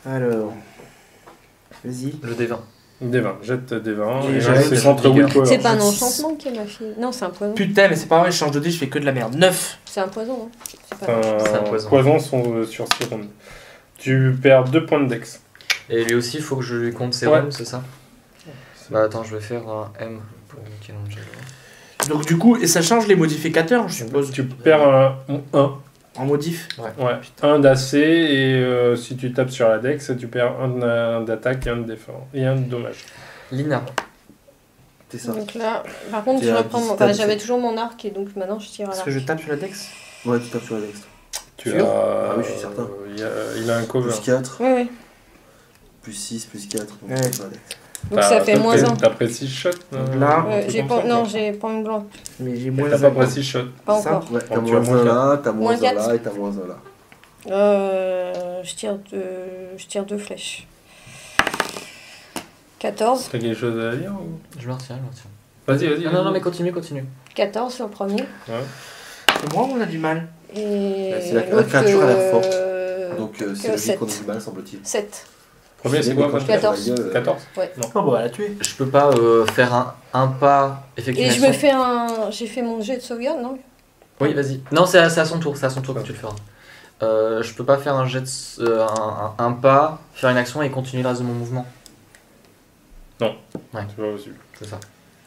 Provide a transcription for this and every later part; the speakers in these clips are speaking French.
Alors. Vas-y. Le D20. D20, jette D20. Et Et j'arrive, c'est je contre dégage. willpower. C'est pas un j'ai enchantement qui est ma fille. Non, c'est un poison. Putain, mais c'est pas vrai, je change de dé, je fais que de la merde. 9. C'est un poison. Hein. C'est pas C'est un Poison. poison. Sont sur 6 rondes. Tu perds 2 points de dex. Et lui aussi, il faut que je lui compte ses Ouais. runes, c'est ça? Bah attends, je vais faire un M pour Michelangelo. Donc du coup, et ça change les modificateurs, je suppose. Tu perds un 1. En modif. Ouais, 1 d'AC et si tu tapes sur la dex, tu perds 1 d'attaque et 1 de défense. Et 1 de dommage. Lina. C'est ça. Donc là, par contre, C'est je un reprends. distance. J'avais toujours mon arc et donc maintenant je tire à Est-ce l'arc. que je tape sur la dex? Ouais, tu tapes sur la dex. Tu Sûr as, Ah oui, je suis certain. Il a un cover. Plus 4, Oui, oui. plus 6, plus 4. Donc Ouais. tu tapes sur la dex. Donc ça fait moins 1. T'as précis shot Là, J'ai pas, non, j'ai pas une blanche. mais j'ai moins T'as pas un. précis shot. Pas Ça, encore. Ouais, t'as Bon, tu as moins moins 1 là, t'as moins Moins 1 quatre. là et t'as moins 1 là. Je tire deux flèches. 14. T'as quelque chose à dire ou... Je me retiens, je me retiens. Vas-y. Non, mais continue. 14 sur le premier. C'est moi ou on a du mal? Et C'est la l'autre, créature à la forte. Donc c'est le sept. qu'on a du mal, semble-t-il. 7. Premier, c'est quoi? Quand je 14. tape la gueule, 14. Non, bon, elle a tué. Je peux pas faire un pas, effectuer Et une je me action. fais un. J'ai fait mon jet de sauvegarde, non? Oui, vas-y. Non, c'est à son tour, que tu le feras. Je peux pas faire un jet un pas, faire une action et continuer le reste de mon mouvement. C'est pas possible. C'est ça.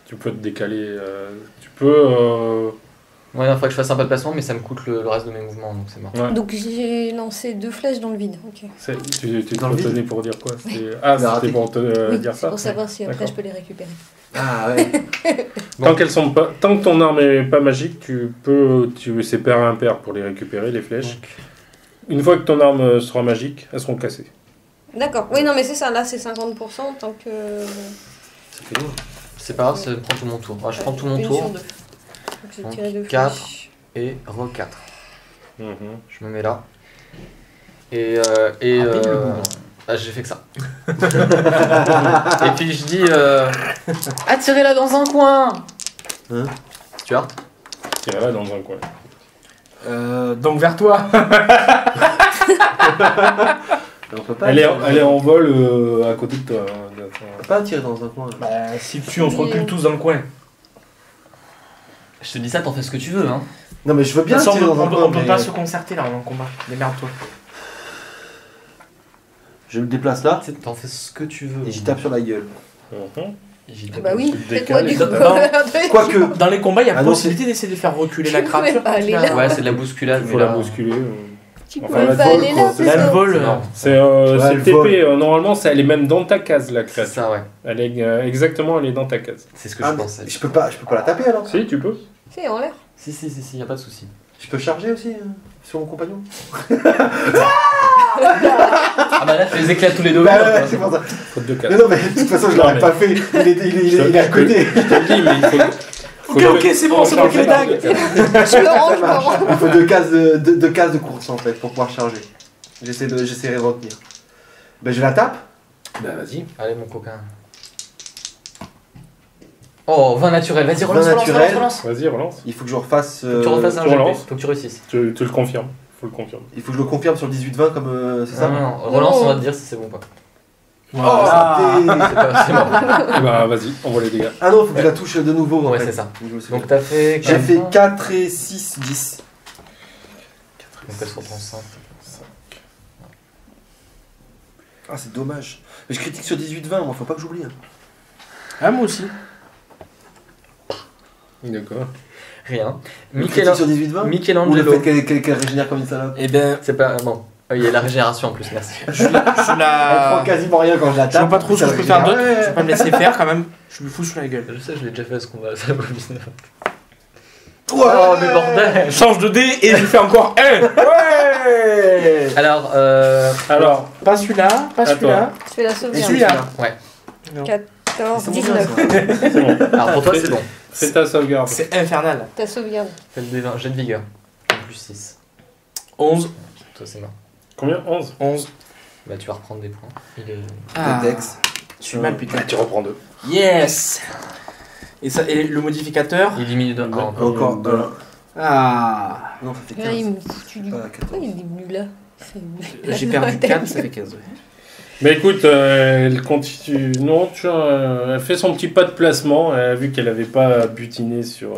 Tu peux te décaler. Tu peux. Ouais, il faudrait que je fasse un pas de placement, mais ça me coûte le reste de mes mouvements, donc c'est mort. Ouais. Donc j'ai lancé 2 flèches dans le vide. Ok. Tu te Dans le retenais pour dire quoi? Ah, Il a c'était raté. pour te Oui, dire c'est ça. pour savoir si après D'accord. je peux les récupérer. Ah ouais. Bon. Tant qu'elles sont pas, tant que ton arme est pas magique, c'est pair à impair pour les récupérer les flèches. Donc, Une fois que ton arme sera magique, elles seront cassées. D'accord. Oui, non, mais c'est ça. Là, c'est 50% tant que. Ça fait lourd. c'est pas grave, ça prend tout mon tour. Ouais, je prends tout mon Une sur tour deux. Donc j'ai Donc, tiré 2 quatre. flèches. et re 4. Mhm. Je me mets là. Et j'ai fait que ça. Et puis je dis attirez-la dans un coin. Hein? Tu vois? Tirez-la dans un coin. Donc vers toi. On peut pas. Elle est en vol à côté de toi. On peut pas tirer dans un coin. Bah, si tu, on se recule tous dans le coin. Je te dis ça, t'en fais ce que tu veux, hein. Non mais je veux bien De toute façon, tirer dans un coin. on peut mais- pas se concerter là, on est en combat. Démerde-toi. Je me déplace là T'en fais ce que tu veux. et j'y tape sur la gueule. Mhm. J'y Ah tape bah oui, tu te fais-toi du coup. décales. Quoique, Dans les combats, il y a Ah non, possibilité d'essayer de faire reculer la Tu pouvais créature. pas aller Tu là. vois. Ouais, c'est de la bousculade. Il mais faut là, la bousculer. Tu Enfin, pouvais la pas vol, aller quoi. là, c'est Là, ça. le vol. Non. C'est Ouais, le le TP. vol. Normalement, elle est même dans ta case, la C'est créature. ça, ouais. Elle est exactement, elle est dans ta case. C'est ce que ah, je mais pensais. je peux pas la taper alors. Si, tu peux. C'est en l'air. Si, y a pas de souci. Je peux charger aussi sur mon compagnon. Ah bah là, tu les éclates tous les deux. Bah ouais, c'est pour ça. Faute de Mais case. non mais de toute façon je l'aurais mais- pas fait. Il est à côté. Je te le dis, mais il faut. Ok, c'est bon, c'est bon, changer les par dagues. deux cases. Je me range, je me range. Il faut deux cases de course en fait pour pouvoir charger. J'essaierai de retenir. Ben je la tape. Bah vas-y. Allez, mon coquin. Oh, 20 naturel. Vas-y, 20 relance. naturel. Vas-y, relance. Il faut que je refasse. Faut que tu refasses un tu jet. relances. Faut que tu réussisses. Tu le confirmes. Faut le confirmer. Il faut que je le confirme sur le 18-20 comme c'est ça. Non, relance, on va te dire si c'est bon ou pas. Oh, Ah. raté. C'est mort. Eh bah vas-y, on voit les dégâts. Ah non, faut que je la touche de nouveau. en Ouais, fait. c'est ça. Je me souviens. Donc t'as fait. J'ai fait 4 et 6, 10. Donc elle se reprend 5. Ah, c'est dommage. Mais je critique sur 18-20, moi, faut pas que j'oublie. Hein. Ah, moi aussi. D'accord. Rien. Le critique sur 18-20 Ou le Michelangelo. fait qu'elle régénère comme une salope. Eh ben, C'est pas. Bon. Il y a la régénération en plus, merci. je Elle prend la. quasiment rien quand je la Je vois tape. pas trop ce que ça je peux faire d'autre. régénère. Je vais pas me laisser faire quand même. Je me fous sur la gueule. Je sais, je l'ai déjà fait ce combat. Ça va pas bien. Ouais. Oh, mais bordel! Change de dé et je fais encore un. Ouais. Alors, Alors, Pas celui-là, pas À celui-là. Tu fais la Et sauvegarde. celui-là. ouais. 14, C'est bon, 19. ça. c'est bon. Alors pour toi, c'est bon. Fais ta sauvegarde. C'est infernal. Ta sauvegarde. Fais le D20, jet de vigueur. En plus 6. 11, Toi, c'est mort. Combien 11. 11. Bah, tu vas reprendre des points. Il est... Ah. Le Dex. Je suis mal, putain. Tu reprends 2. Yes. Et le modificateur. Il diminue d'un Ouais. encore. Encore Deux. 1. Ah. Non, ça fait Là, il 15. me foutu du. Pas 14. Pourquoi il est venu là J'ai perdu 4, ça fait 15. Ouais. Mais écoute, elle continue. Non, tu vois, elle fait son petit pas de placement. Elle a vu qu'elle avait pas butiné sur.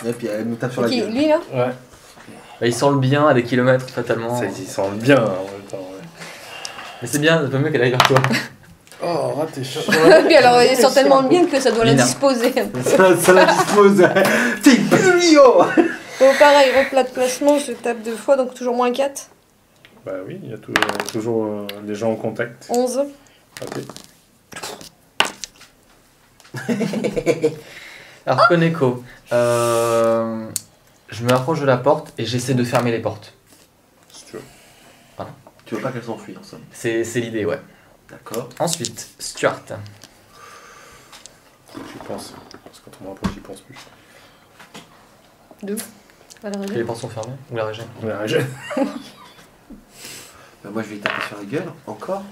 Et puis elle me tape sur la Qui, gueule. lui là Ouais. Bah, il sent le bien à des kilomètres, fatalement. Ça, il sent bien en même temps. Ouais. Mais c'est bien, c'est pas mieux qu'elle aille vers toi. Oh, raté. Puis alors il sent tellement bien que ça doit la Lina. disposer. Ça la dispose. T'es bulio. Bon pareil, replat de placement, je tape 2 fois, donc toujours moins 4. Bah oui, il y a toujours des gens en contact. 11. Raté. Alors, Koneko, je me rapproche de la porte et j'essaie de fermer les portes. Si tu veux. Tu veux pas qu'elle s'enfuit en somme. C'est l'idée, ouais. D'accord. Ensuite, Stuart. J'y pense. Parce que quand on me rapproche, j'y pense plus. 2. Les portes sont fermées ou la régie? On est arrêté. Bah, moi je vais lui taper sur la gueule, encore.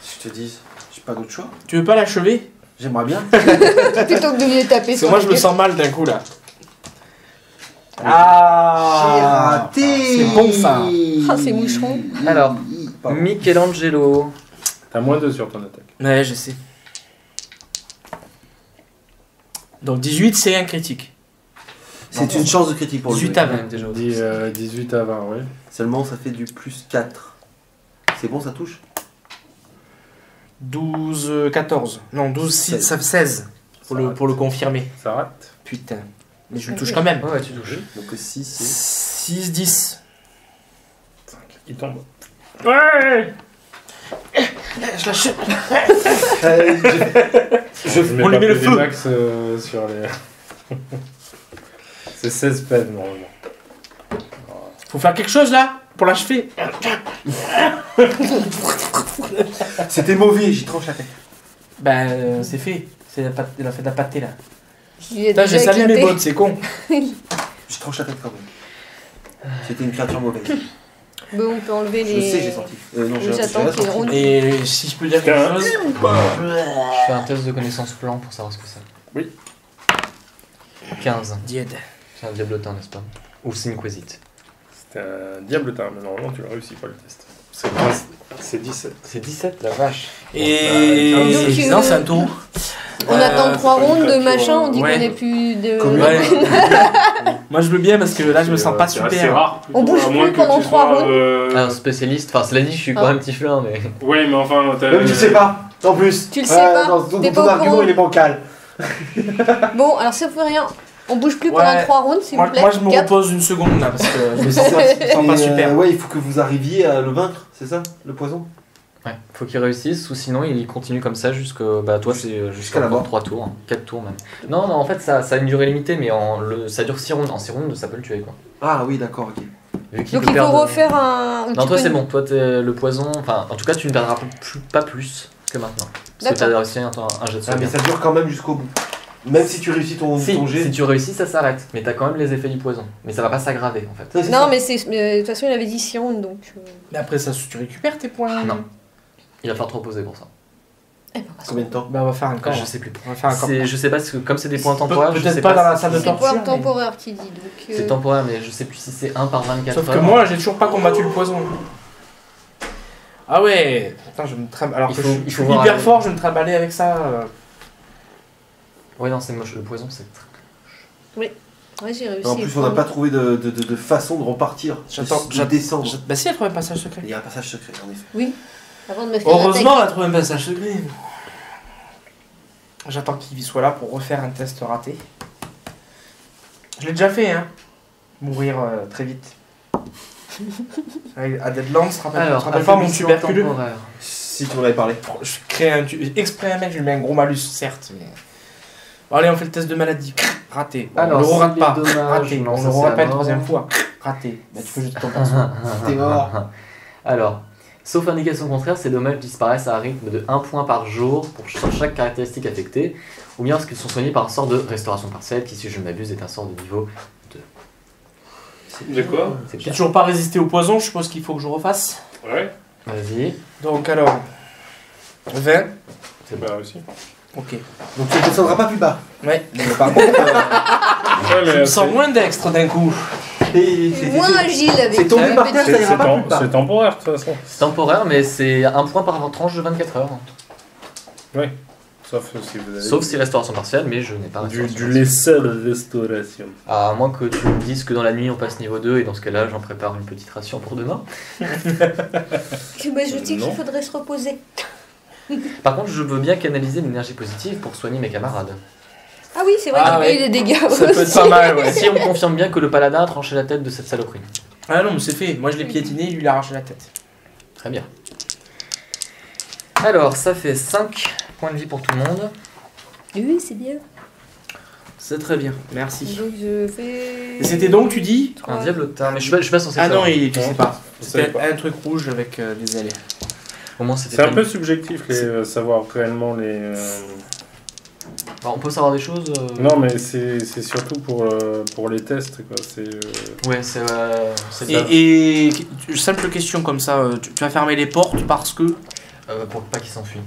Si je te dis, j'ai pas d'autre choix. Tu veux pas l'achever? J'aimerais bien. Plutôt que de lui taper Parce que sur moi la je me gueule. sens mal d'un coup là. J'ai Ah, raté. c'est bon, ça. Ah, c'est moucheron. Alors, Pardon. Michelangelo. T'as moins 2 sur ton attaque. Ouais, je sais. Donc 18 c'est un critique. C'est une chance de critique pour lui. 18 à 20. Même déjà aussi. 18 à 20, oui. Seulement ça fait du plus 4. C'est bon, ça touche? 12, 14. Non, 12, 6, 16. ça fait 16. Pour le confirmer. Ça rate. Putain. Mais je le touche quand même. Ouais, tu touches. Donc 6, c'est... 6, 10. 5. Il tombe. Ouais. Je lâche. Je on lui met le des feu. max sur les. C'est 16 peines normalement. Faut faire quelque chose là pour l'achever. C'était mauvais, j'y tranche la tête. Ben, c'est fait. C'est la pâte, elle a fait de la pâté là. Je lui ai Putain, j'ai déjà sali mes éclaté. bottes, c'est con. J'y tranche la tête quand même. C'était une créature mauvaise. Bon, on peut enlever Je les. le sais, j'ai senti. Non, Oui, j'attends qu'il senti. ronde. Et si je peux dire quelque 15. chose. Je fais un test de connaissance plan pour savoir ce que c'est. Oui. 15. Diède. C'est un diablotin, n'est-ce pas? Ou c'est une quésite? C'était un diabletin, mais normalement tu l'as réussi pas le test. C'est 17. C'est 17, la vache. Et Donc, non, c'est un tour. On attend 3 c'est pas une rondes de créature, machin, on dit ouais. qu'on n'est plus de. Comme Ouais. Moi je veux bien parce que là je me sens pas C'est assez super. rare. On bouge à moins plus que pendant tu 3 sois, rondes. Un spécialiste, enfin cela dit, je suis quand même petit flin, mais. Oui, mais enfin, t'as. Même tu le sais pas, en plus. Tu le sais pas, Ton t'es pas au argument courant. il est bancal. Bon, alors ça fait rien. On bouge plus Ouais. pendant 3 rondes, s'il vous plaît. Moi je me 4. repose une seconde là parce que je me sens pas Et, super. ouais, il faut que vous arriviez à le vaincre, c'est ça, le poison? Ouais, faut qu'il réussisse, ou sinon il continue comme ça jusqu'à. Bah, toi, c'est Jusqu'à la encore mort. 3 tours, 4 tours même. Non, non, en fait, ça a une durée limitée, mais ça dure 6 rondes. En 6 rondes, ça peut le tuer, quoi. Ah oui, d'accord, ok. Vu qu'il Donc peut il faut perdre- refaire un. Non, toi, c'est bon. Toi, t'es le poison. Enfin, en tout cas, tu ne perdras pas plus que maintenant. Parce que t'as D'accord. réussi un jet de Ah, mais sauvegarde. ça dure quand même jusqu'au bout. Même si tu réussis ton jet. Si tu réussis, ça s'arrête. Mais t'as quand même les effets du poison. Mais ça va pas s'aggraver, en fait. Ouais, c'est Non, ça. mais c'est. De toute façon, il avait dit 6 rondes donc. Mais après ça tu récupères tes points. Non. Il va falloir te reposer pour ça. Eh ben, on va se- Combien de temps? Bah on va faire un corps. Je sais plus. On va faire un corps. Je sais pas, parce que comme c'est des points temporaires, je Peut-être sais pas dans la si- salle de C'est torture. pouvoir mais- temporaire qui dit donc. C'est temporaire, mais je sais plus si c'est 1 par 24 Sauf que heures. moi j'ai toujours pas combattu le poison. Ah ouais. Attends, je me trimballe. Alors Il que faut- je il suis faut voir hyper avec- fort, je me trimballer avec ça. Ouais, non, c'est moche. Le poison, c'est très. Ouais, j'ai réussi. En plus, on n'a pas trouvé de façon de repartir. J'attends. de descendre. Bah si, elle a trouvé un passage secret. Il y a un passage secret, en effet. Oui. Avant de me faire Heureusement, elle attaquer. a trouvé un passage secret. J'attends qu'il soit là pour refaire un test raté. Je l'ai déjà fait, hein. Mourir très vite. À Deadlands, tu te rappelles pas mon tuberculeux? temporaire. Si tu m'en avais parlé. Je crée exprès un mec, je lui mets un gros malus, certes. Mais... Bon, allez, on fait le test de maladie. Raté. Bon, Alors, on le rate si pas. les dommages, Raté. non, On ça, le c'est rate pas à une mort. troisième fois. Raté. Bah, tu peux jeter ton perso. T'es mort. Alors, sauf indication contraire, ces dommages disparaissent à un rythme de 1 point par jour pour chaque caractéristique affectée, ou bien lorsqu'ils sont soignés par un sort de restauration partielle, qui, si je ne m'abuse, est un sort de niveau 2. De quoi? C'est J'ai bien. toujours pas résisté au poison, je suppose qu'il faut que je refasse. Ouais, Vas-y. Donc alors. 20. c'est pas réussi. Ok. Donc tu ne descendras pas plus bas. Ouais, mais par contre, Ouais, je mais me sens moins dextre d'un coup. Moins agile avec C'est tombé une par terre, petite- ça ira pas plus tard. C'est temporaire de toute façon. C'est temporaire, mais c'est un point par tranche de 24 heures. Sauf si vous avez Sauf si restauration partielle, mais je n'ai pas du restauration laisser de restauration. À moins que tu me dises que dans la nuit on passe niveau 2 et dans ce cas-là j'en prépare une petite ration pour demain. Bah, je dis Non. qu'il faudrait se reposer. Par contre, je veux bien canaliser l'énergie positive pour soigner mes camarades. Ah oui, c'est vrai Ah qu'il ouais. paye les dégâts Ça peut être aussi. pas mal, ouais. Si on me confirme bien que le paladin a tranché la tête de cette saloperie. Ah non, mais c'est fait. Moi, je l'ai piétiné, lui, il a arraché la tête. Très bien. Alors, ça fait 5 points de vie pour tout le monde. Oui, c'est bien. C'est très bien, merci. Donc je fais... Et c'était donc, tu dis Un diablotin, mais je suis pas censé Ah non, savoir. tu sais pas. Je savais C'était pas. un truc rouge avec des ailes. Au moins, c'était C'est un pas peu une- subjectif, savoir réellement les. Enfin, on peut savoir des choses. Non, mais c'est surtout pour les tests, quoi. Ouais, c'est pas- Et simple question comme ça, tu vas fermer les portes parce que... pour pas qu'il s'enfuit.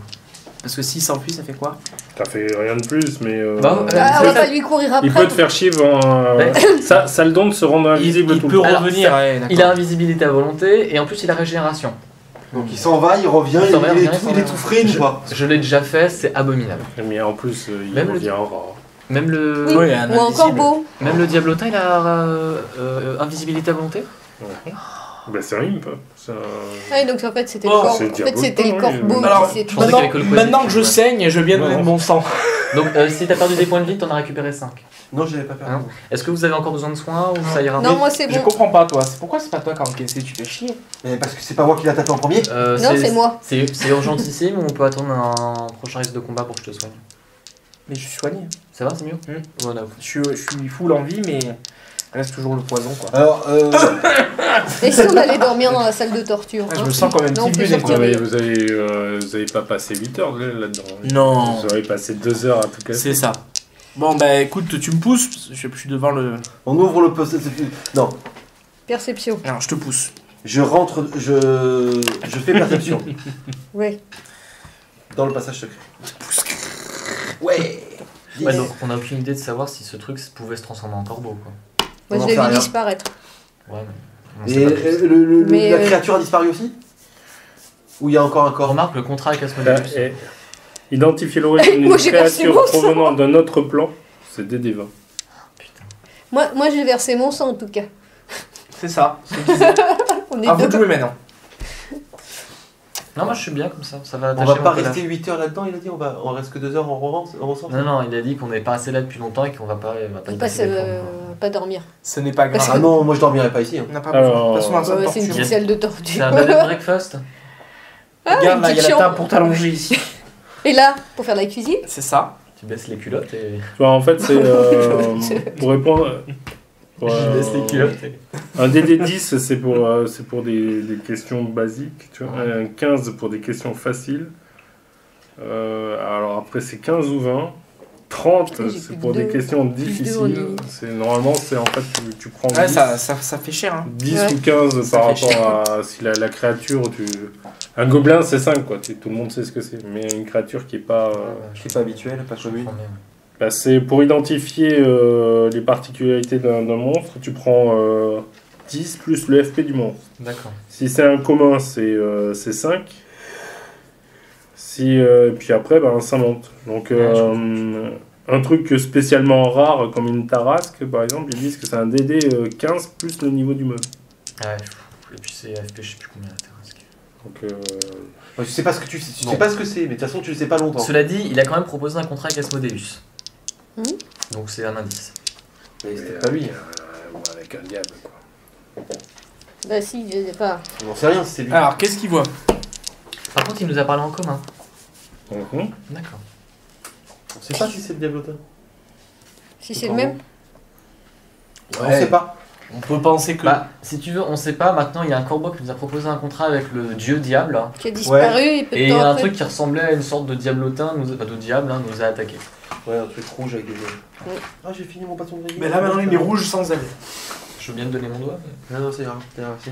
Parce que s'il s'enfuit, ça fait quoi? Ça fait rien de plus, mais. Bah, Ah, on c'est va ça. pas lui courir après. il peut te faire chier devant. Ouais. Ça a le don de se rendre invisible Il tout peut le temps. Alors, revenir, ça- ouais, Il a invisibilité à volonté et en plus il a régénération. Donc il s'en va, il revient, Il s'en va, il est il tout frais ou pas? Je l'ai déjà fait, c'est abominable. Mais en plus, il Même le- revient rare. Même le, Oui, Ouais, un ou encore invisible. beau. même le diablotin il a invisibilité à volonté. Bah, c'est rien, pas. Ça- Ah, donc en fait c'était Oh, le, c'est en fait, c'était le diablotin, oui. corbeau Alors, qui s'est je pensais maintenant, qu'avec le poison, maintenant que je ouais. saigne, je viens de Non, donner de non. mon sang. Donc si t'as perdu des points de vie, t'en as récupéré 5. Non, je l'avais pas perdu. Hein? Est-ce que vous avez encore besoin de soins ou ça ira? Non, moi c'est Je bon. comprends pas, toi. Pourquoi c'est pas toi qui as encaissé? Tu fais chier. Mais parce que c'est pas moi qui l'a tapé en premier. Non, c'est moi. C'est urgentissime ou on peut attendre un prochain risque de combat pour que je te soigne? Mais je suis soigné. Ça va, c'est mieux? Voilà. Je suis full en vie, mais il reste toujours le poison, quoi. Alors, Et si on allait dormir dans la salle de torture Ah, je hein me sens comme un Non, on petit peut bus. sortir. Vous avez pas passé 8 heures là-dedans. Non, Vous avez passé 2 heures à tout casser. c'est ça. Bon, bah écoute, tu me pousses. Parce que je suis devant le. on ouvre le poste. Non, Perception. Alors, je te pousse. je rentre, je fais perception Ouais. dans le passage secret. Ouais. Ouais, donc on a aucune idée de savoir si ce truc pouvait se transformer en corbeau, quoi. Moi On je en l'ai sait vu rien. disparaître. Ouais, mais on Et sait pas plus. Mais, la créature a disparu aussi? Ou il y a encore un corps? Remarque le contrat avec Asmodeus. Et identifier l'origine d'une Moi, j'ai versé créature mon sang. provenant d'un autre plan, c'est DD20. Moi j'ai versé mon sang en tout cas. C'est ça. ce que je disais. On est À vous de deux. jouer maintenant. Non, moi je suis bien comme ça. Ça va On attacher va mon pas pelage. rester 8 heures là-dedans, il a dit, on reste que 2 heures, on ressort. Non, non, il a dit qu'on n'est pas assez là depuis longtemps et qu'on va pas y On passer passe des fois. pas dormir. Ce n'est pas grave. Ah non, moi je dormirai pas ici. Hein. On n'a pas besoin. De toute façon, dans la salle Ouais, de c'est une torture. petite salle de torture. C'est un bed and breakfast. Ah, Regarde, une là, il y a petite la chambre. table pour t'allonger ici. Et là, pour faire de la cuisine. C'est ça. Tu baisses les culottes et. Tu vois, en fait, c'est pour répondre. pour, Je baisse les culottes et. Un DD10, c'est pour des questions basiques. Tu vois. Un 15 pour des questions faciles. Alors après, c'est 15 ou 20. 30, Putain, j'ai c'est plus pour de des deux. questions Plus de deux en difficiles. ligne. Normalement, c'est en fait, tu prends Ouais, 10, ça fait cher. Hein. 10 Ouais. ou 15 Ça par fait rapport à si la créature. Un gobelin, c'est 5, quoi. Tout le monde sait ce que c'est. Mais une créature qui est pas. C'est pas habituel, pas commune. Bah, c'est pour identifier les particularités d'un monstre, tu prends 10 plus le FP du monstre. D'accord. Si c'est un commun, c'est 5. Puis après, ben, ça monte. Donc, un truc spécialement rare, comme une tarasque, par exemple, ils disent que c'est un DD 15 plus le niveau du meuble. Ouais. Et puis c'est FP, je sais plus combien la terrasque. Donc, Ouais, tu sais pas ce que tu sais Bon. pas ce que c'est, mais de toute façon tu le sais pas longtemps. Cela dit, il a quand même proposé un contrat avec Asmodeus. Mhm. Donc c'est un indice. Mais c'était pas lui. avec un diable, quoi. Bah si, je sais pas. On n'en sait rien si c'est lui. Alors, qu'est-ce qu'il voit? Par contre, il nous a parlé en commun. Mhm. D'accord. On sait pas si c'est le diablotin. Si c'est le même. On sait pas. On peut penser que. Bah, si tu veux, on sait pas. Maintenant, il y a un corbeau qui nous a proposé un contrat avec le dieu diable. Qui a disparu et peu Et de temps un après. truc qui ressemblait à une sorte de diablotin, enfin de diable, hein, nous a attaqué. Ouais, un truc rouge avec des ailes. Ouais. Ah, j'ai fini mon bâton de vie. Mais là, maintenant, il est rouge sans ailes. Je veux bien te donner mon doigt. mais- Non, c'est grave, merci.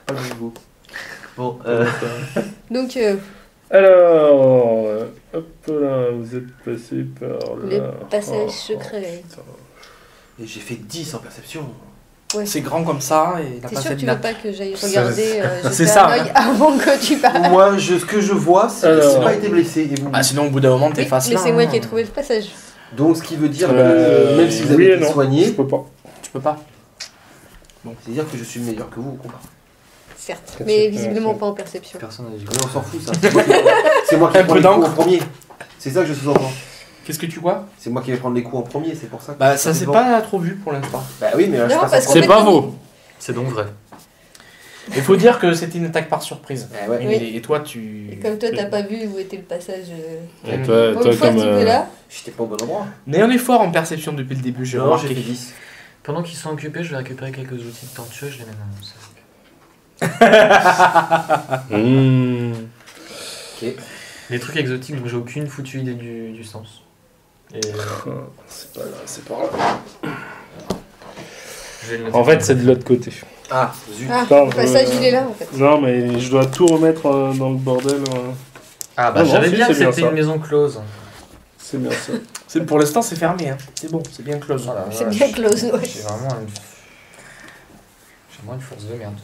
Pas le même goût. Bon, Donc Alors, hop là, vous êtes passé par là. le passage Oh, secret. putain. et j'ai fait 10 en perception. Ouais. C'est grand comme ça et la T'es sûr passette que tu veux nappe. pas que j'aille Ça- regarder c'est jeter ça, un œil avant que tu parles? Moi, ce que je vois, c'est qu'il Alors. n'a pas été blessé. Et vous. Ah, sinon, au bout d'un moment, t'es Oui, face mais là. c'est moi hein. qui ai trouvé le passage. Donc, ce qui veut dire Euh, que même si vous oui avez et été non. Je soigné, peux pas. Tu peux pas. c'est-à-dire que je suis meilleur que vous au combat. Certes, Perception. mais visiblement pas en perception. Personne n'a dit Mais on s'en fout, ça. C'est moi qui Un prends peu les coups en d'encre. premier. C'est ça que je sous-entends. Qu'est-ce que tu vois? C'est moi qui vais prendre les coups en premier, c'est pour ça que. Bah, ça s'est dépend. pas trop vu pour l'instant. Bah oui, mais là, je Non, passe parce en qu'en C'est fait, pas comme faux. C'est donc vrai. Il faut dire que c'était une attaque par surprise. Eh ouais. Oui. Et toi, tu. Et comme toi, t'as pas vu où était le passage. Et Mm. toi, Pour toi une fois, comme. tu es là. J'étais pas au bon endroit. Mais on est fort en perception depuis le début, j'ai Non, j'ai remarqué. fait 10. Pendant qu'ils sont occupés, je vais récupérer quelques outils de torture, je les mets dans mon sac. Les trucs exotiques dont j'ai aucune foutue idée du sens. Et C'est pas là, c'est pas là. je vais le noter. En fait, c'est de l'autre côté. Ah, zut. Ah, Putain, le passage, je- il est là en fait. Non, mais je dois tout remettre dans le bordel. Ah bah Non, non, j'avais si, bien que c'est bien c'était ça. une maison close. C'est bien ça. Pour l'instant, c'est fermé. Hein. C'est bon, c'est bien close. Voilà, C'est voilà, bien je- close, ouais. J'ai vraiment une... J'ai vraiment une force de merde.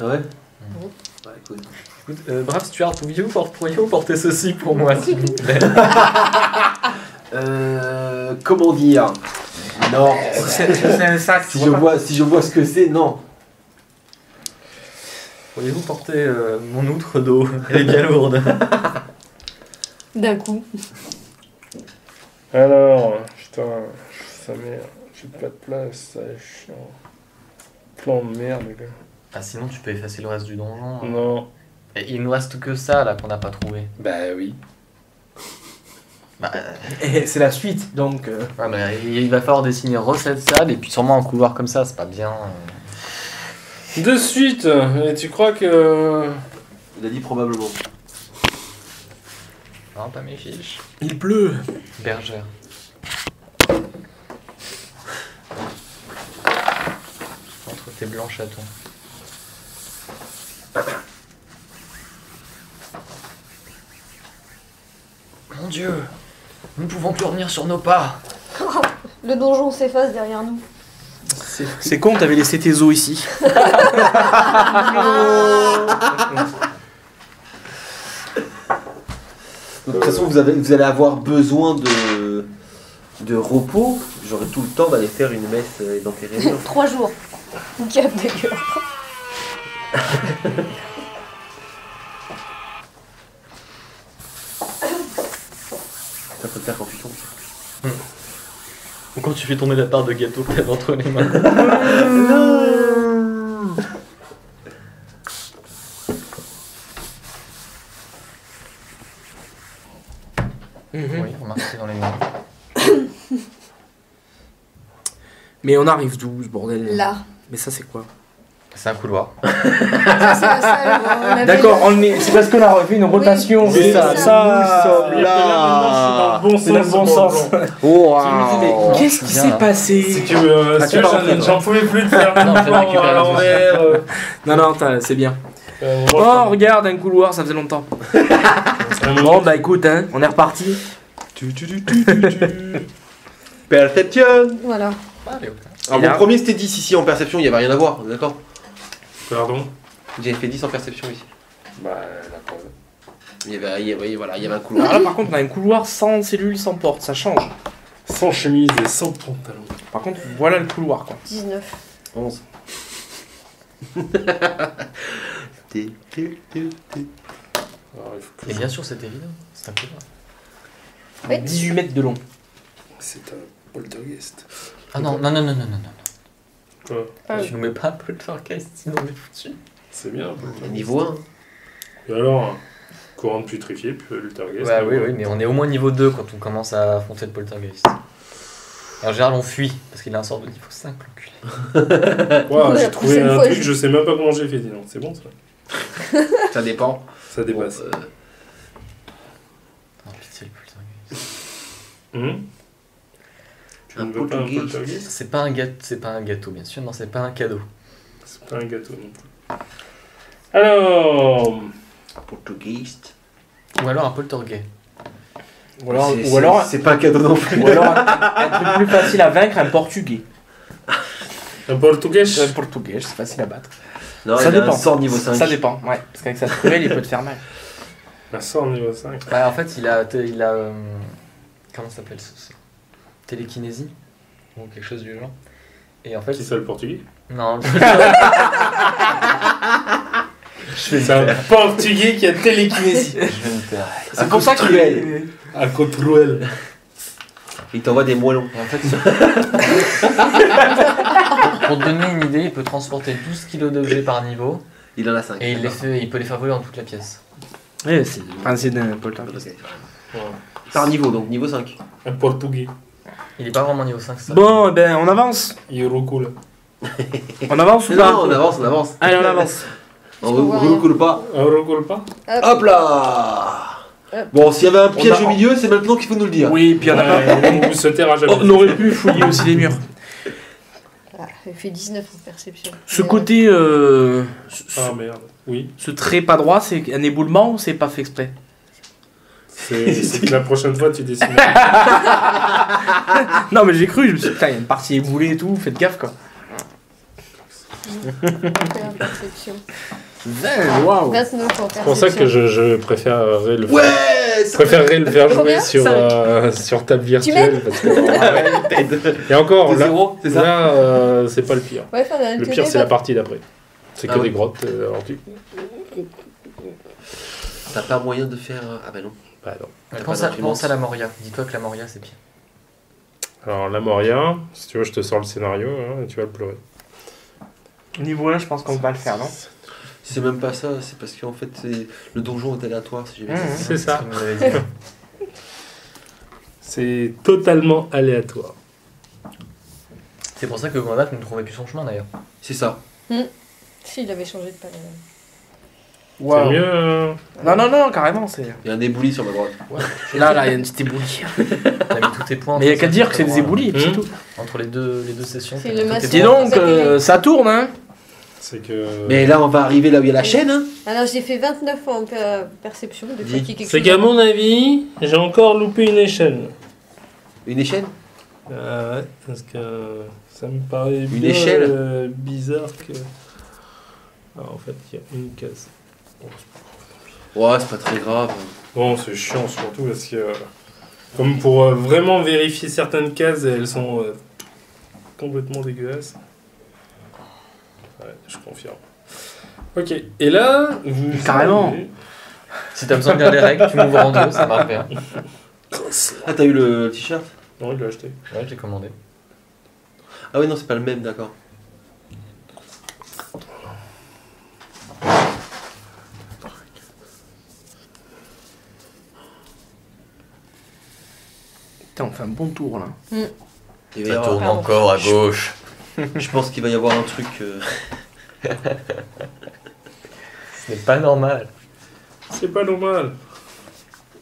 Ah ouais Mhm. Bah écoute. Écoute, brave Stuart, pourriez-vous porter ceci pour moi, s'il vous plaît? Comment dire Non. C'est un sac, tu Si je, vois. vois, si je vois ce que c'est, non. Pourriez-vous porter mon outre d'eau? Elle est bien lourde. D'un coup. Alors, putain, sa mère, j'ai pas de place, ça est chiant. Plan de merde, gars. Ah sinon tu peux effacer le reste du donjon. Hein. Non. Et il nous reste que ça là qu'on n'a pas trouvé. Bah oui. Bah, Et c'est la suite, donc. ouais, mais il va falloir dessiner recette salle et puis sûrement un couloir comme ça, c'est pas bien. De suite, et tu crois que... Il a dit probablement. Non, pas mes fiches. Il pleut. Bergère. Entre tes blancs chatons. Mon Dieu, nous ne pouvons plus revenir sur nos pas. Le donjon s'efface derrière nous. C'est con, t'avais laissé tes os ici. De toute façon, vous allez avoir besoin de repos. J'aurai tout le temps d'aller faire une messe et d'enterrer les gens. 3 jours. Cap de cœur. Ça faut le faire quand tu tombes. Ou quand tu fais tomber la part de gâteau que t'avais entre les mains. Oui, remarque, c'est dans les mains. Mais on arrive d'où, ce bordel? Là. Mais ça, c'est quoi? C'est un couloir. Ça, c'est la salle où on avait- D'accord, c'est parce qu'on a refait une rotation. Oui, c'est ça. c'est ça. Là, C'est dans le bon sens. Oh, Je me dis, mais qu'est-ce qui Bien, s'est là. passé? Si tu veux, Ah, si tu pars en fait, j'en pouvais plus de faire Non, une fais fois récupérer à le l'envers. Non, c'est bien. Moi, Oh, regarde, un couloir, ça faisait longtemps. je- Bon, bah écoute, hein, on est reparti. Perception. Voilà. Allez, ok. Alors, Et là- mon premier c'était 10 ici en perception, il n'y avait rien à voir, on est d'accord? Pardon. J'ai fait 10 en perception ici. Bah, la preuve. Voilà, il y avait un Alors couloir. là, par contre, on a un couloir sans cellule, sans porte, ça change. Sans chemise et sans pantalon. Par contre, voilà le couloir, quoi. 19. 11. Alors, il faut que Et bien sûr, c'est évident. C'est un couloir. Oui. 18 mètres de long. C'est un poltergeist. Ah non, non, non, non, non, non, non. Quoi? Ah, Tu nous mets pas un peu de forecast, sinon on est foutu. C'est bien un poltergeist. Niveau 1. Et alors, courant de putrifié, puis poltergeist. Bah oui, oui, mais on est au moins niveau 2 quand on commence à affronter le poltergeist. Et en général, on fuit, parce qu'il a un sort de niveau 5, l'enculé. Wow, La j'ai trouvé prochaine un fois, truc, je- je sais même pas comment j'ai fait, dis donc. C'est bon ça? Ça dépend. Ça dépasse. Oh, pitié, le poltergeist. Tu Un ne veux pas un poltergeist. poltergeist? C'est pas un gâteau, bien sûr. Non, c'est pas un cadeau. C'est pas un gâteau non plus. Alors... Poltergeist. Ou alors un poltergeist. Ou alors, C'est pas un cadeau non plus. ou alors un truc plus facile à vaincre, un portugais. Un portugais. Portugais, c'est facile à battre. Non, Ça il a dépend. un sort niveau 5. Ça dépend, ouais. Parce qu'avec sa truelle, il peut te faire mal. Un sort niveau 5. Bah, en fait, il a comment ça s'appelle ça télékinésie ou quelque chose du genre. Et en fait, C'est ça le portugais? non. C'est un portugais qui a télékinésie. Je vais me taire. C'est pour ça cruel. À Cotruel. Il t'envoie des moellons. Et en fait, pour te donner une idée, il peut transporter 12 kg d'objets par niveau Il en a 5. et il peut les faire voler dans toute la pièce. Ouais, c'est le principe d'un poltergeist. Par niveau, donc niveau 5. Un portugais. Il est pas vraiment niveau 5, ça. Bon, eh ben, on avance. Il recoule. On avance ou pas? Non, on avance. Allez, on avance. On Je vois rien. recoule pas. On recoule pas? Hop là. Hop. Bon, s'il y avait un piège On a- au milieu, c'est maintenant qu'il faut nous le dire. Oui, puis on a pas. On se taira jamais. On aurait pu fouiller aussi les murs. Ah, il fait 19 en perception. Ce Mais, côté. Ah merde. Oui. Ce trait pas droit, c'est un éboulement ou c'est pas fait exprès? C'est que la prochaine fois, tu décides. Non, mais j'ai cru, je me suis dit, putain, il y a une partie éboulée et tout, faites gaffe quoi. en perception. 20, waouh! 29 en perception. C'est pour ça que je préférerais le faire. Ouais. Préférerais le faire jouer Combien sur table virtuelle parce que et encore C'est là, 0, c'est ça? là c'est pas le pire. Ouais, enfin, Le pire c'est la partie d'après. C'est que Ah ouais. des grottes. Alors T'as pas moyen de faire. Ah bah non. bah non. T'as Pense pas à, d'imprimante. pense à la Moria. Dis-toi que la Moria c'est pire. Alors la Moria, si tu veux, je te sors le scénario hein, et tu vas le pleurer. Niveau 1, je pense qu'on va le faire, non? C'est même pas ça, c'est parce qu'en fait, le donjon est aléatoire, si j'ai bien compris. C'est ça. Tu me l'avais dit. C'est totalement aléatoire. C'est pour ça que Gandalf ne trouvait plus son chemin d'ailleurs. C'est ça. Si, il avait changé de palais. C'est mieux. Non, carrément, c'est. Il y a un éboulis sur ma droite. Là, il y a une petite éboulie. T'as mis tous tes points. Mais il y a entre qu'à ça, dire tout que c'est à des droit, éboulis, et puis c'est Mmh. tout. Entre les deux sessions. C'est t'as le mis tous tes maçon. points. Dis donc, Ça fait- ça tourne, hein? C'est que. Mais là, on va arriver là où il y a la chaîne. Hein. Alors, j'ai fait 29 en perception. Des fois, Dis. qu'il y a quelque C'est chose qu'à à- mon avis, j'ai encore loupé une échelle. Une échelle. Ouais, parce que ça me paraît Une bien, échelle bizarre que. Ah, en fait, il y a une case. Ouais, c'est pas très grave. Bon, c'est chiant surtout parce que. Comme pour vraiment vérifier certaines cases, elles sont complètement dégueulasses. Ouais, je confirme. Ok, et là. Vous Carrément. avez- Si t'as besoin de lire les règles, tu m'ouvres en deux, ça marche bien. Ah, t'as eu le t-shirt? Non, il l'a acheté. Ouais, j'ai commandé. Ah oui, non, c'est pas le même, d'accord. Putain, on fait un bon tour là. Il va y Ça avoir- tourne encore à gauche. Je pense qu'il va y avoir un truc. Ce n'est pas normal. C'est pas normal.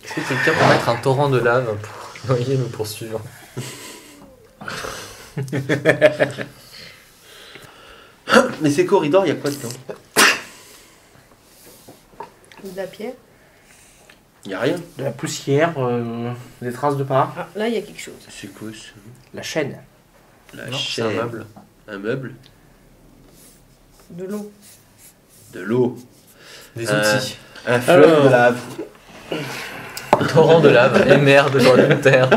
Est-ce que quelqu'un peut mettre un torrent de lave pour noyer nos poursuivants? Mais ces corridors, il y a quoi dedans? De la pierre. Il y a rien. De la poussière, des traces de pas. Ah, là, il y a quelque chose. C'est quoi ça? La chaîne. La Non, c'est un chaîne. meuble. Un meuble. De l'eau. De l'eau. Des Euh, outils. Un fleuve Alors. de lave. Torrent de lave et merde dans une terre.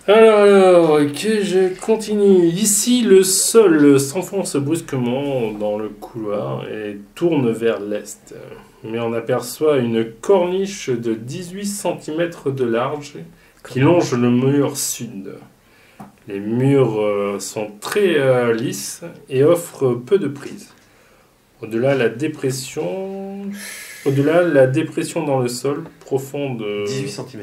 Alors, que je continue. Ici, le sol s'enfonce brusquement dans le couloir et tourne vers l'est. Mais on aperçoit une corniche de 18 cm de large qui longe le mur sud. Les murs sont très lisses et offrent peu de prise. Au-delà, la dépression dans le sol, profonde 18 cm.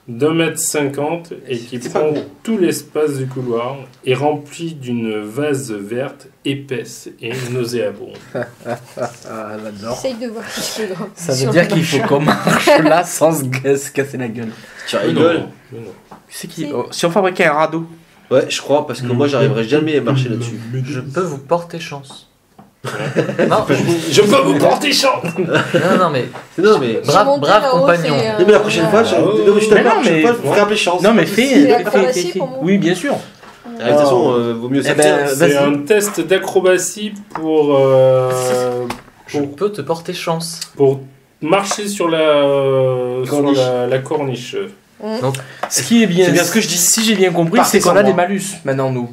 d'1,50 m et qui C'est pas prend gros. tout l'espace du couloir, est rempli d'une vase verte épaisse et nauséabonde. Ah, j'adore. Essaye de voir si je peux grimper Ça sur veut dire le qu'il faut machin. qu'on marche là sans se casser la gueule. Tu rigoles? Mais non. C'est qui Si. oh, si on fabriquait un radeau. Ouais, je crois, parce que moi, j'arriverai jamais à marcher là-dessus. Je peux vous porter chance. Non, Je peux vous porter chance. non, mais Non, mais. brave, Monter brave là-haut, compagnon. c'est, Non, mais la prochaine fois, je, Oh. non, mais je te Mais parle, non, la prochaine mais- fois, je vous ferai appeler chance. Non mais C'est fais. la acrobatie fais. pour moi. Oui, bien sûr. Ah, de toute façon, vaut mieux Eh sortir. ben, C'est vas-y. un test d'acrobatie pour Je peux te porter chance. marcher sur la Corniche. la corniche. Ce qui est bien, C'est bien ce que je dis. Si j'ai bien compris, Partez c'est qu'on sans a moi. des malus maintenant, nous.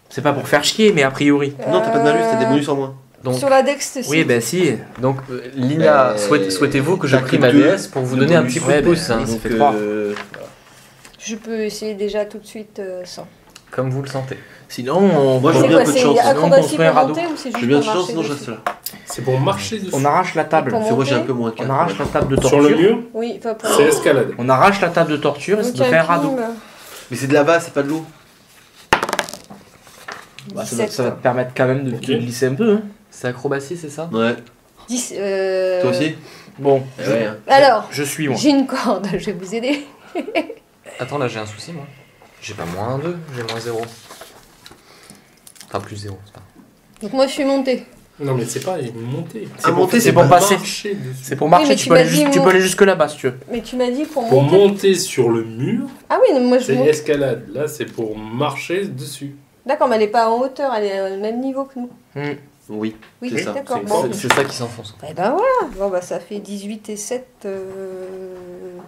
C'est pas pour faire chier, mais a priori. Non, t'as pas de malus, t'as des bonus en moins. Donc, Sur la Dex, c'est Oui, ben si. donc Lina, Ben, souhaitez-vous que je t'as prie que ma deux déesse pour vous de donner un bonus. petit coup Ouais, de pouce, ben, hein, oui. Ça Donc, fait 3. Je peux essayer déjà tout de suite sans. comme vous le sentez. Sinon, on, Moi, j'ai C'est bien quoi, un peu de c'est chance. acrobatie construit un pour radeau. monter ou c'est J'ai juste bien de pour chance, marcher sinon je dessus reste là. C'est pour marcher dessus. on arrache la table. Pour Parce que moi j'ai un monter. peu moins que On arrache la table de Sur torture. le mur, Oui, enfin pour. c'est escalade. On arrache la table de torture et ça Donc, nous fait un calcul, radeau. Mais c'est de la base, c'est pas de l'eau. Bah, ça, 17, ça va quoi. te permettre quand même de Ok. glisser un peu. Hein. C'est acrobatie, c'est ça? Ouais. 10. Toi aussi Bon, Ouais. Hein. Alors, je suis moi. j'ai une corde, je vais vous aider. Attends, là j'ai un souci moi. J'ai pas moins 2, j'ai moins 0. Enfin, plus 0, c'est pas. Donc moi je suis montée. Non, mais c'est pas monter. Ah, monter, c'est pour pas passer. Marcher dessus. C'est pour marcher, mais tu tu peux, aller m'as juste- dit tu mon- peux aller jusque là-bas si tu veux. Mais tu m'as dit pour Pour monter. monter sur le mur, Ah oui, non, moi je c'est monte. escalade. Là, c'est pour marcher dessus. D'accord, mais elle est pas en hauteur, elle est au même niveau que nous. Oui. Oui, C'est ça, d'accord. c'est Bon. ça. C'est ça qui s'enfonce. Eh ben voilà. Bon bah ça fait 18 et 7,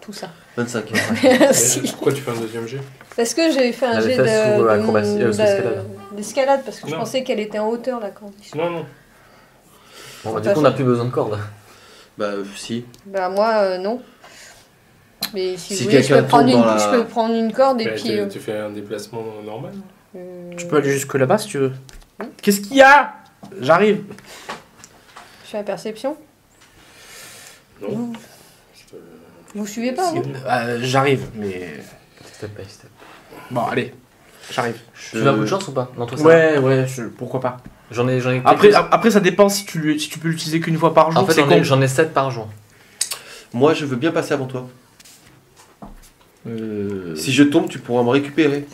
tout ça. 25. Merci. Pourquoi tu fais un deuxième jet? Parce que j'ai fait un La jet défense ou acrobatie, de- d'escalade parce que je Non. pensais qu'elle était en hauteur la corniche. Non, non. Bon, bah, du coup, on n'a plus besoin de corde. Bah, si. Bah moi non. Mais si, Si vous voulez, je quelqu'un peux, prendre tombe une, dans la- je peux prendre une corde et Bah, puis. tu fais un déplacement normal. Tu peux aller jusque là-bas si tu veux. Qu'est-ce qu'il y a? J'arrive. Je fais la perception. Non. Vous suivez pas, vous J'arrive, mais. Step by step. Bon, allez. J'arrive. Tu veux un coup de chance ou pas? Non, toi ça Ouais, pourquoi pas. va. J'en ai Après, ça dépend si tu peux l'utiliser qu'une fois par jour. En fait, c'est con. j'en ai 7 par jour. Moi, je veux bien passer avant toi. Euh, Si je tombe, tu pourras me récupérer.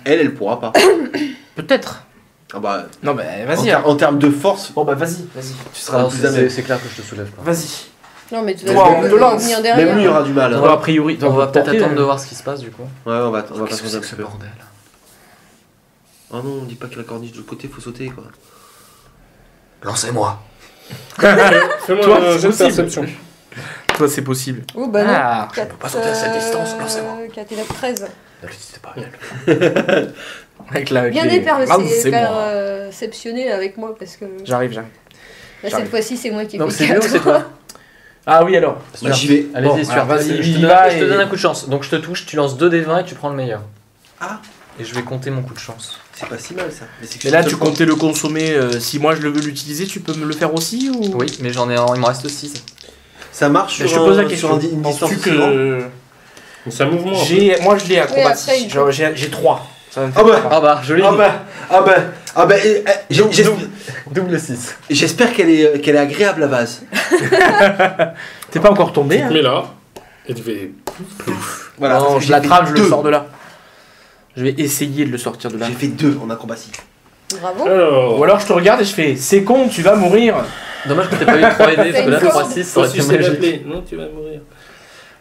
Elle pourra pas. Peut-être. Ah bah, Non, bah en, vas-y. hein. en termes de force, Bon, bah vas-y. tu seras Ah, le plus à même. c'est clair que je te soulève pas. Vas-y. Non, mais tu Toi, vas on te lance. venir derrière. Même lui aura du mal. Hein. Toi, a priori, On va peut-être porter, attendre de voir ce qui se passe du coup. Ouais, on va Qu'est-ce passer que un c'est que petit ce peu. bordel? Oh non, on dit pas que la corniche de l'autre côté, faut sauter quoi. Lancez-moi. Fais-moi Toi, un c'est jet de possible. perception. Toi, c'est possible. Oh bah non. Ah, 4, peux pas sauter à cette distance, lancez-moi. 4 et 9, 13. Ne l'utilisez pas, elle. avec la. Bien les- éper, Ah, c'est c'est moi. exceptionnel avec moi parce que là, J'arrive. cette j'arrive. fois-ci c'est moi qui Donc fais c'est lui ou c'est toi? Ah oui, alors. Moi j'y vais. Allez-y, Bon, Stuart. alors, vas-y, je lui, te il donne- va je te et- donne un coup de chance. Donc je te touche, tu lances 2 des 20 et tu prends le meilleur. Ah, Et je vais compter mon coup de chance. c'est pas si mal ça. Mais, c'est que Mais je là, te tu le prends. comptais le consommer. Si moi je le veux l'utiliser, tu peux me le faire aussi ou... Oui, mais il m'en reste 6. Ça marche Mais sur, je te pose la sur question. une distance Penses-tu aussi grande que. C'est un mouvement. Moi, je l'ai acrobatie. après, il faut- J'ai 3. Ça va me Ah faire bah. trois. Ah bah, joli. Double 6. J'espère qu'elle est agréable la vase. T'es pas encore tombé, hein? Mais là, et tu fais. Voilà. Non, parce que je j'ai l'attrape, fait je le deux. sors de là. Je vais essayer de le sortir de là. J'ai fait 2 en acrobatie. Bravo. Alors. Ou alors je te regarde et je fais c'est con, tu vas mourir. Dommage que t'aies pas eu 3 aidés, parce que là T'as une 3 corde. 6 ça Faut aurait été sucer la magique. plaie. Non, tu vas mourir.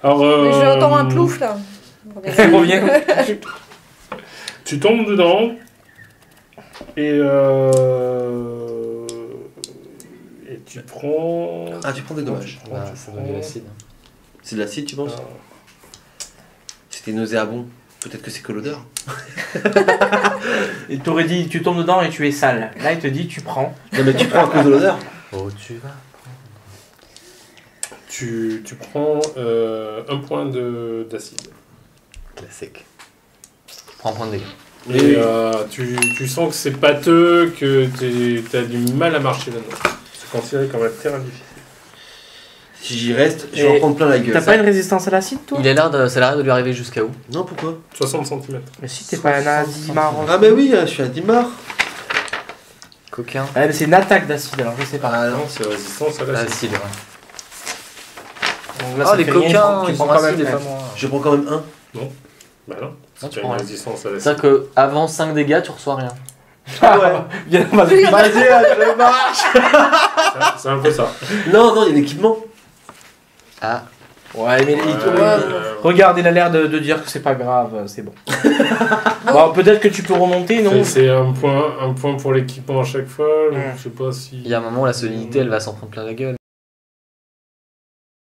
Alors. Mais j'ai encore un plouf là. Reviens. Tu tombes dedans. Et tu prends. Ah, tu prends des dommages. Bah, ça donne de l'acide. C'est de l'acide, tu penses Ah. C'était nauséabond. Peut-être que c'est que l'odeur. Et t'aurais dit tu tombes dedans et tu es sale. Là il te dit tu prends. Non, mais tu prends à cause de l'odeur. Oh, tu vas. Tu prends un point d'acide. Classique. Je prends un point de dégâts. Et tu sens que c'est pâteux, que tu as du mal à marcher là-dedans. C'est considéré comme un terrain difficile. Si j'y reste, je Et vais en prendre plein la gueule. T'as pas une résistance à l'acide toi? Ça a l'air de lui arriver jusqu'à où? Non, pourquoi 60 cm. Mais si t'es pas un Adimar. Ah, mais oui, je suis à Dimar. Coquin. Ouais mais c'est une attaque d'acide alors je sais pas. Ah non. Non, c'est résistance à l'acide. Acide, ouais. Donc là, Oh, ça les fait rien, coquins, tu ils prends sont quand même acides et un. pas moins. Je prends quand même 1. Bah non, Non, c'est tu pas prends une rien. résistance à l'acide. C'est-à-dire qu'avant 5 dégâts, tu reçois rien. Ah ouais. Viens, vas-y. Vas-y, je marche. C'est un peu ça. Non, non, il y a l'équipement. Ah. Ouais, mais regarde, il a l'air de dire que c'est pas grave, c'est bon. Bon, peut-être que tu peux remonter, non? C'est un point pour l'équipement à chaque fois. Je sais pas si. Il y a un moment où la solidité, elle va s'en prendre plein la gueule.